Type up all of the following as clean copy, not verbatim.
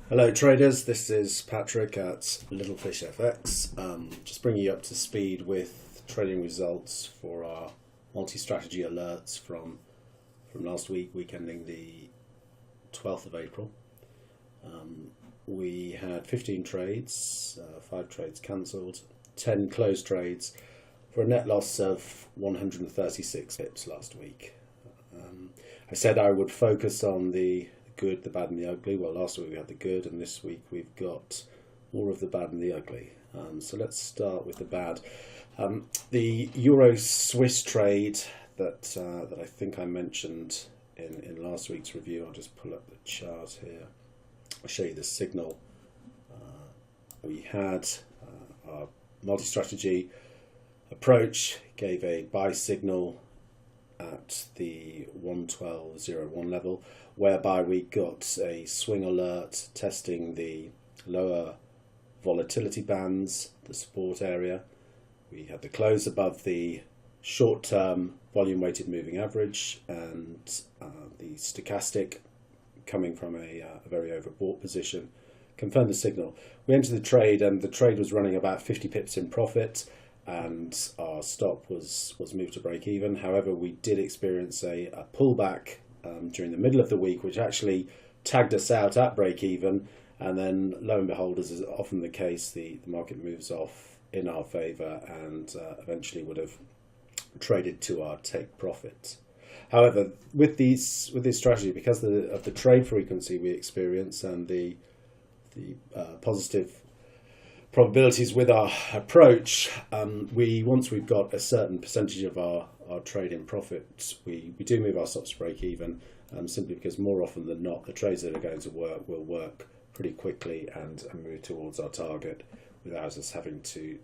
Hello traders, this is Patrick at Little Fish FX. Just bringing you up to speed with trading results for our multi-strategy alerts from last week ending the 12th of April. We had 15 trades, 5 trades cancelled, 10 closed trades for a net loss of 136 pips last week. I said I would focus on the good, the bad and the ugly. Well, last week we had the good, and this week we've got more of the bad and the ugly. So let's start with the bad. The Euro-Swiss trade that I think I mentioned in last week's review. I'll just pull up the chart here. I'll show you the signal. We had our multi-strategy approach gave a buy signal at the 112.01 level, whereby we got a swing alert testing the lower volatility bands, the support area. We had the close above the short-term volume-weighted moving average, and the stochastic coming from a very overbought position confirmed the signal. We entered the trade, and the trade was running about 50 pips in profit, and our stop was moved to break even. However, we did experience a pullback during the middle of the week, which actually tagged us out at break even, and then lo and behold, as is often the case, the market moves off in our favour and eventually would have traded to our take profit. However, with this strategy, because of the trade frequency we experience and the positive probabilities with our approach, once we've got a certain percentage of our trade in profit, we do move our stops to break even, simply because more often than not the trades that are going to work will work pretty quickly and move towards our target without us having to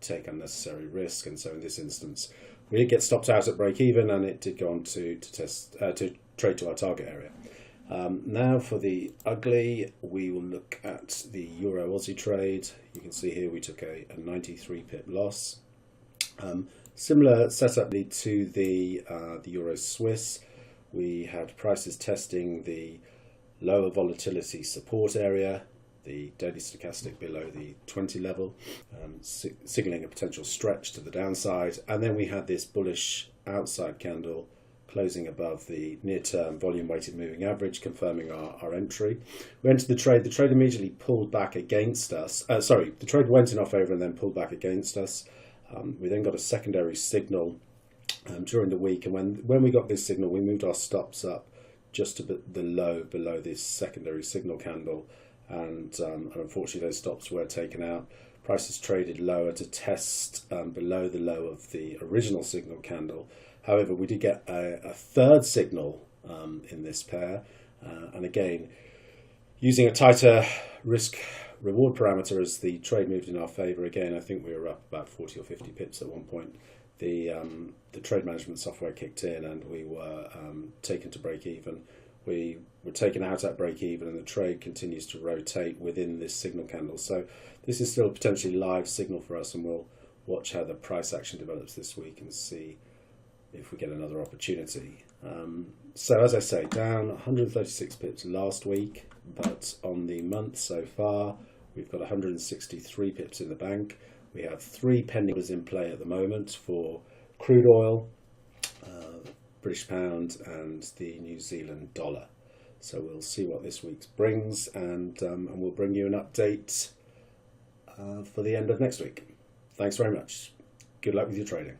take unnecessary risk. And so in this instance we did get stopped out at break even, and it did go on to trade to our target area. Now for the ugly, we will look at the Euro-Aussie trade. You can see here we took a 93 pip loss. Similar setup to the Euro-Swiss. We had prices testing the lower volatility support area, the daily stochastic below the 20 level, signaling a potential stretch to the downside. And then we had this bullish outside candle closing above the near-term volume-weighted moving average, confirming our entry. We entered the trade. The trade immediately pulled back against us. The trade went in our favour and then pulled back against us. We then got a secondary signal during the week, and when we got this signal, we moved our stops up just a bit below this secondary signal candle, and unfortunately those stops were taken out. Prices traded lower to test below the low of the original signal candle. However, we did get a third signal in this pair, and again, using a tighter risk-reward parameter as the trade moved in our favour. Again, I think we were up about 40 or 50 pips at one point. The trade management software kicked in, and we were taken to break even. We were taken out at break even, and the trade continues to rotate within this signal candle. So this is still a potentially live signal for us, and we'll watch how the price action develops this week and see if we get another opportunity. So as I say, down 136 pips last week, but on the month so far we've got 163 pips in the bank. We have 3 pending orders in play at the moment for crude oil, British pound and the New Zealand dollar. So we'll see what this week brings, and we'll bring you an update for the end of next week. Thanks very much. Good luck with your trading.